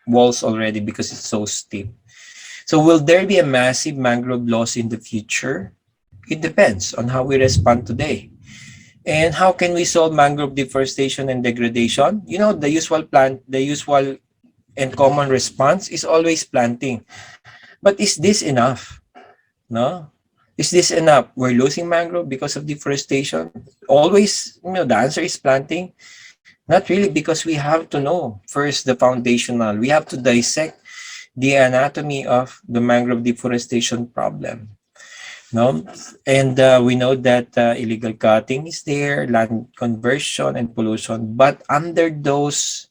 walls already because it's so steep. So will there be a massive mangrove loss in the future? It depends on how we respond today. And how can we solve mangrove deforestation and degradation? You know, the usual and common response is always planting. But is this enough? No? Is this enough? We're losing mangrove because of deforestation. Always, the answer is planting. Not really, because we have to know first the foundational. We have to dissect the anatomy of the mangrove deforestation problem. No, and we know that illegal cutting is there, land conversion and pollution. But under those,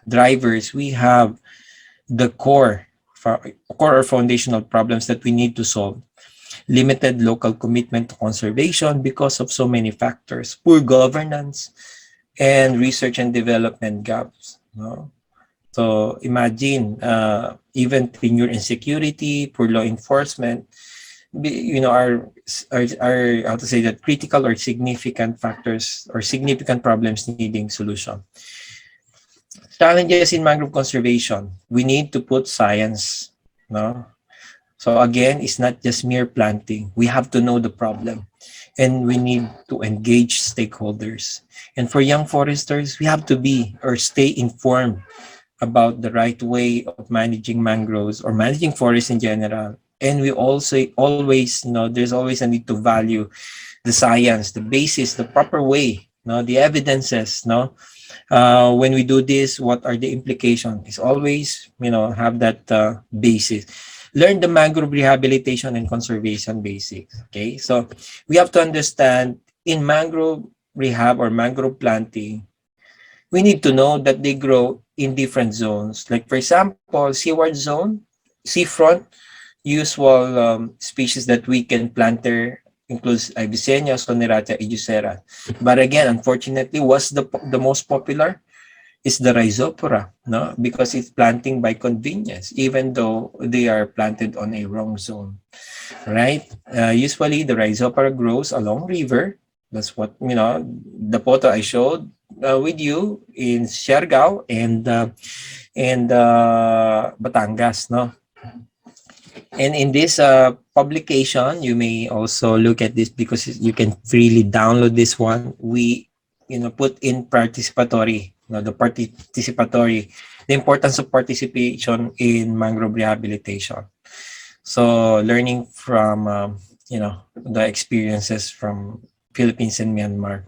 drivers, we have the core or foundational problems that we need to solve. Limited local commitment to conservation because of so many factors, poor governance, and research and development gaps. No? So imagine even tenure insecurity, poor law enforcement, are how to say that critical or significant factors or significant problems needing solution. Challenges in mangrove conservation. We need to put science. No, so again, it's not just mere planting. We have to know the problem, and we need to engage stakeholders. And for young foresters, we have to be or stay informed about the right way of managing mangroves or managing forests in general. And we also always, there's always a need to value the science, the basis, the proper way, the evidences, when we do this, what are the implications? It's always, have that basis. Learn the mangrove rehabilitation and conservation basics. Okay, so we have to understand in mangrove rehab or mangrove planting, we need to know that they grow in different zones. Like, for example, seaward zone, seafront, usual species that we can plant there includes Ibisenia, Sonerata, Edusera. But again, unfortunately, what's the most popular? Is the Rhizopora, no? Because it's planting by convenience, even though they are planted on a wrong zone, right? Usually, the Rhizopora grows along river. That's what, the photo I showed with you in Siargao and Batangas, no? And in this publication, you may also look at this because you can freely download this one. We, put in participatory, the importance of participation in mangrove rehabilitation. So learning from, the experiences from Philippines and Myanmar.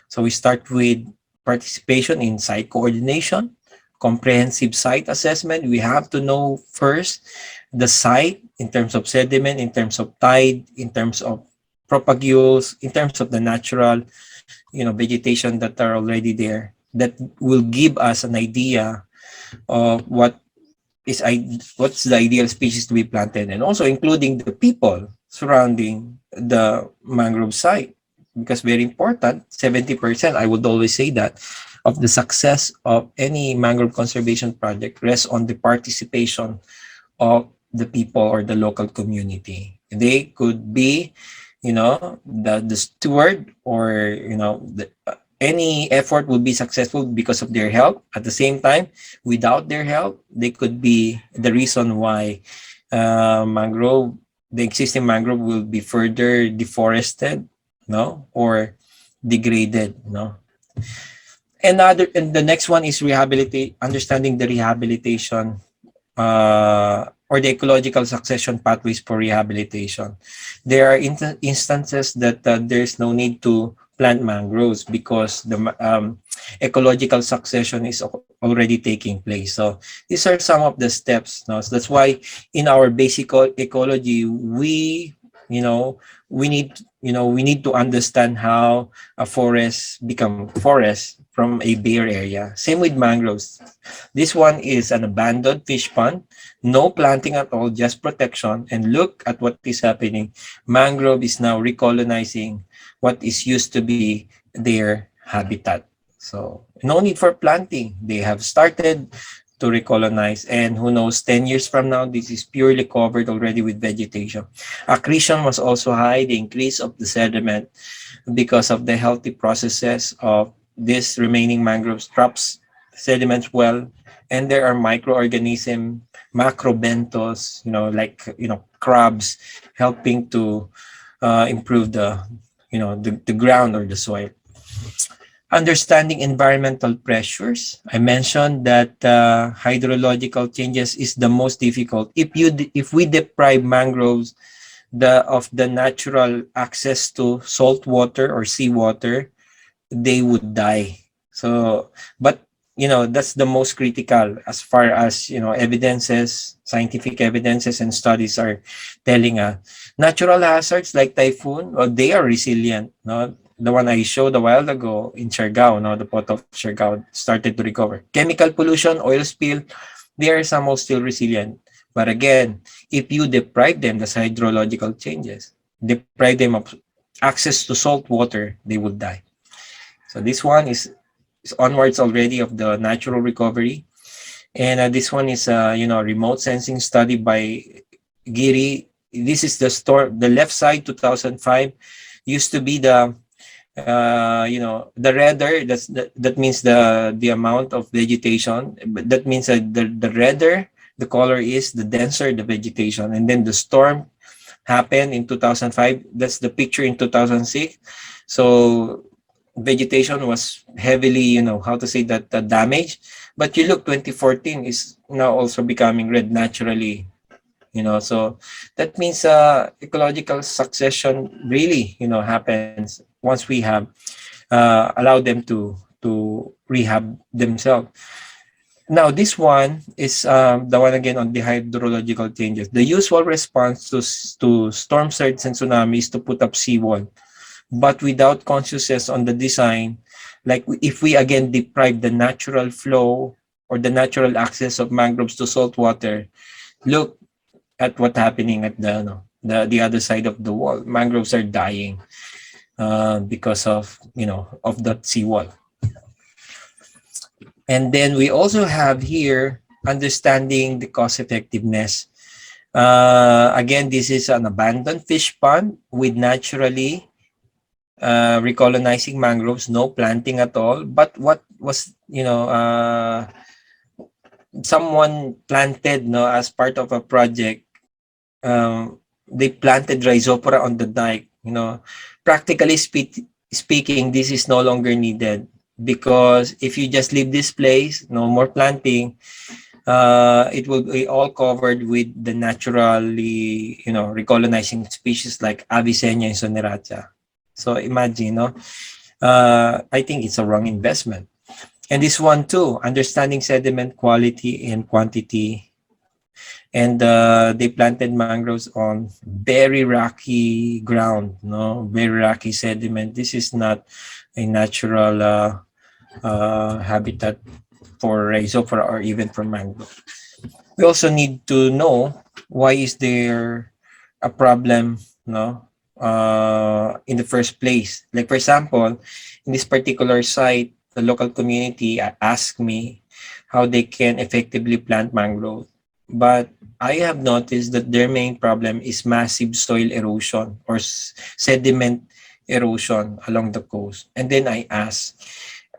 So we start with participation in site coordination, comprehensive site assessment. We have to know first the site in terms of sediment, in terms of tide, in terms of propagules, in terms of the natural, vegetation that are already there, that will give us an idea of what's the ideal species to be planted, and also including the people surrounding the mangrove site, because very important, 70%, I would always say that, of the success of any mangrove conservation project rests on the participation of the people or the local community. They could be, the steward, or, any effort would be successful because of their help. At the same time, without their help, they could be the reason why the existing mangrove will be further deforested, or degraded, And the next one is understanding the rehabilitation or the ecological succession pathways for rehabilitation. There are instances that there's no need to plant mangroves because the ecological succession is already taking place. So these are some of the steps. So that's why in our basic ecology, we need to understand how a forest become forest from a bare area. Same with mangroves. This one is an abandoned fish pond, no planting at all, just protection. And look at what is happening. Mangrove is now recolonizing what is used to be their habitat. So no need for planting. They have started to recolonize, and who knows, 10 years from now, this is purely covered already with vegetation. Accretion was also high, the increase of the sediment because of the healthy processes of this remaining mangrove traps sediments well, and there are microorganism, macrobentos, like crabs, helping to improve the ground or the soil. Understanding environmental pressures. I mentioned that hydrological changes is the most difficult. If we deprive mangroves of the natural access to salt water or seawater, they would die. So, but that's the most critical as far as evidences, scientific evidences, and studies are telling us. Natural hazards like typhoon, well, they are resilient. No, the one I showed a while ago in Siargao, no, the port of Siargao started to recover. Chemical pollution, oil spill, they are somehow still resilient. But again, if you deprive them, the hydrological changes, deprive them of access to salt water, they will die. So this one is onwards already of the natural recovery. And this one is remote sensing study by Giri. This is the left side 2005 used to be the redder. That means the amount of vegetation. But that means that the redder the color is, the denser the vegetation. And then the storm happened in 2005. That's the picture in 2006. So vegetation was heavily, how to say that, damaged. But you look, 2014 is now also becoming red naturally, so that means ecological succession really, happens once we have allowed them to rehab themselves. Now, this one is the one again on the hydrological changes. The usual response to storm surge and tsunamis to put up seawall, but without consciousness on the design, like if we again deprive the natural flow or the natural access of mangroves to salt water, look at what's happening at the other side of the wall. Mangroves are dying because of that seawall. And then we also have here understanding the cost effectiveness. Again, this is an abandoned fish pond with naturally recolonizing mangroves, no planting at all. But what was, someone planted, no, as part of a project, they planted rhizopora on the dike. Practically speaking, this is no longer needed, because if you just leave this place, no more planting, it will be all covered with the naturally, recolonizing species like Avicennia and Soneratia. So imagine, I think it's a wrong investment. And this one too, understanding sediment quality and quantity. And they planted mangroves on very rocky ground, very rocky sediment. This is not a natural habitat for rhizopora or even for mangrove. We also need to know, why is there a problem, in the first place. Like for example, in this particular site, the local community asked me how they can effectively plant mangrove. But I have noticed that their main problem is massive soil erosion or sediment erosion along the coast. And then I asked,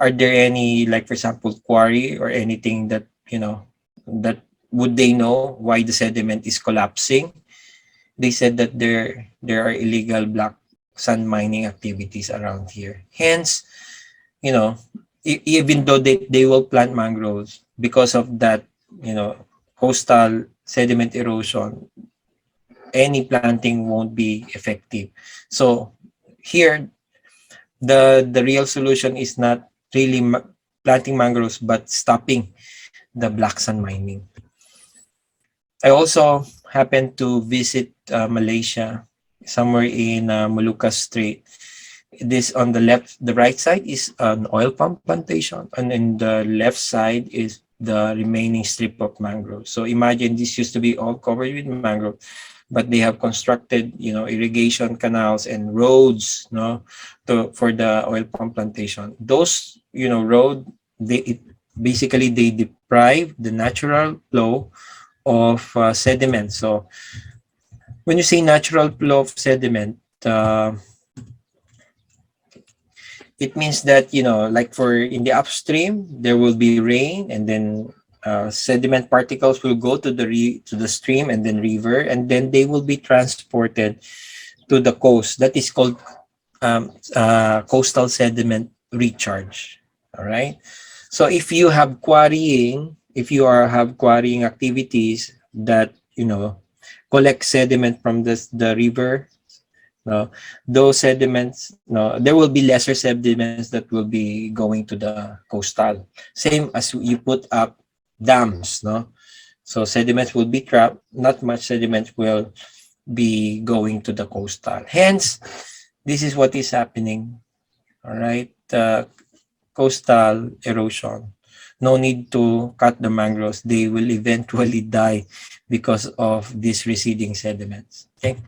are there any, like for example, quarry or anything that, that would they know why the sediment is collapsing? They said that there are illegal black sand mining activities around here. Hence, even though they will plant mangroves, because of that, coastal sediment erosion, any planting won't be effective. So here, the real solution is not really planting mangroves, but stopping the black sand mining. I also happened to visit Malaysia, somewhere in Molucca Strait. This on the right side is an oil palm plantation, and in the left side is the remaining strip of mangrove. So imagine, this used to be all covered with mangrove, but they have constructed, irrigation canals and roads, for the oil palm plantation. Those, road, basically they deprive the natural flow of sediment. So when you say natural flow of sediment, It means that, like for in the upstream, there will be rain, and then sediment particles will go to to the stream and then river, and then they will be transported to the coast. That is called coastal sediment recharge. All right. So if you have quarrying, if you are have quarrying activities that collect sediment from the river, no, those sediments, no, there will be lesser sediments that will be going to the coastal. Same as you put up dams, no. So sediments will be trapped. Not much sediment will be going to the coastal. Hence, this is what is happening. All right, coastal erosion. No need to cut the mangroves; they will eventually die because of these receding sediments. Okay.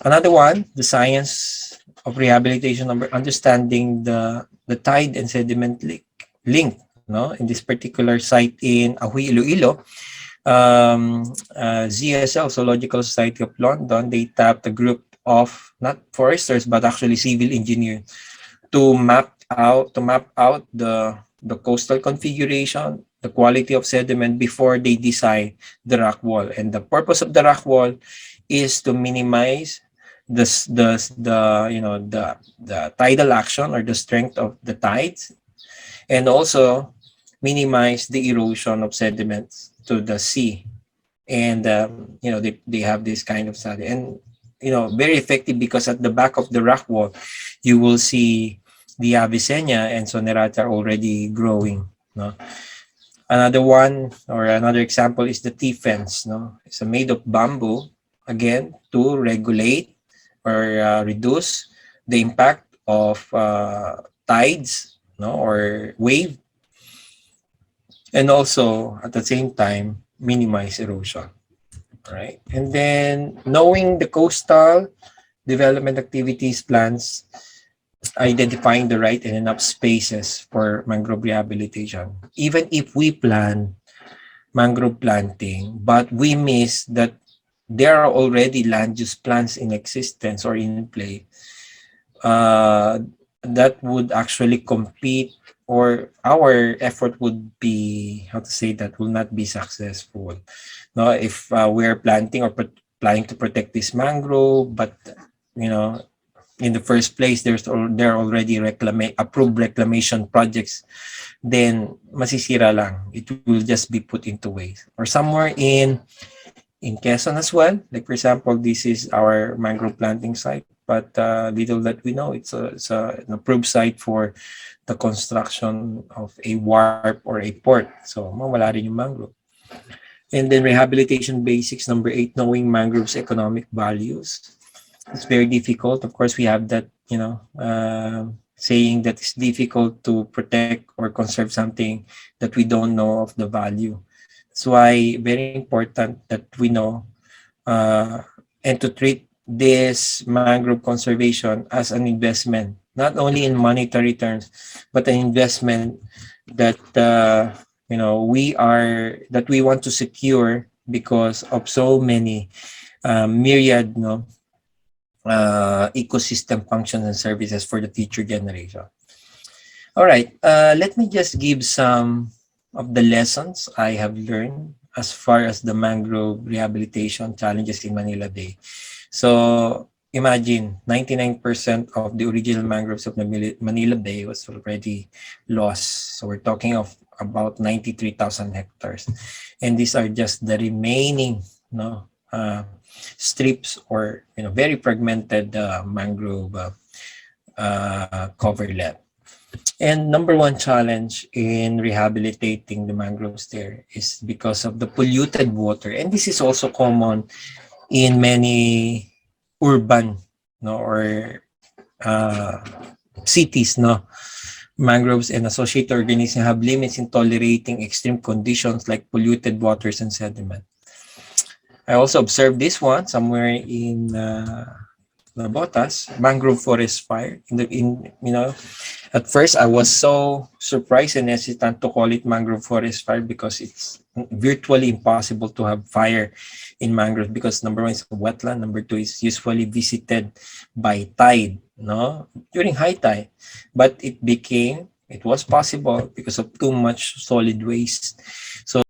Another one, the science of rehabilitation, number understanding the tide and sediment link. No, in this particular site in Ahui, Iloilo, ZSL, Zoological Society of London, they tapped a group of not foresters but actually civil engineers to map out the coastal configuration, the quality of sediment before they design the rock wall. And the purpose of the rock wall is to minimize the tidal action or the strength of the tides, and also minimize the erosion of sediments to the sea. And they have this kind of study, and very effective, because at the back of the rock wall you will see the Avicennia and Sonerata already growing, no. Another one, or another example, is the T-fence, no. It's made of bamboo, again, to regulate or reduce the impact of tides, no, or wave, and also at the same time minimize erosion. Right. And then knowing the coastal development activities plans, identifying the right and enough spaces for mangrove rehabilitation. Even if we plan mangrove planting, but we miss that there are already land use plans in existence or in play, that would actually compete, or our effort would be, how to say, that will not be successful. No, if we're planting or planning to protect this mangrove, but you know, in the first place, there are already approved reclamation projects, then masisira lang. It will just be put into waste. Or somewhere in Quezon as well. Like for example, this is our mangrove planting site, but little that we know, an approved site for the construction of a wharf or a port. So mawala rin yung mangrove. And then rehabilitation basics, number 8, knowing mangrove's economic values. It's very difficult. Of course, we have that, saying that it's difficult to protect or conserve something that we don't know of the value. That's why very important that we know and to treat this mangrove conservation as an investment, not only in monetary terms, but an investment that we want to secure because of so many myriad ecosystem functions and services for the future generation. All right, let me just give some of the lessons I have learned as far as the mangrove rehabilitation challenges in Manila Bay. So imagine 99% of the original mangroves of the Manila Bay was already lost. So we're talking of about 93,000 hectares. And these are just the remaining strips or very fragmented mangrove cover left. And number one challenge in rehabilitating the mangroves there is because of the polluted water. And this is also common in many urban or cities. Mangroves and associated organisms have limits in tolerating extreme conditions like polluted waters and sediment. I also observed this one somewhere in Nabotas, mangrove forest fire. At first I was so surprised and hesitant to call it mangrove forest fire because it's virtually impossible to have fire in mangrove because number one is a wetland, number two is usually visited by tide, no, during high tide. But it was possible because of too much solid waste. So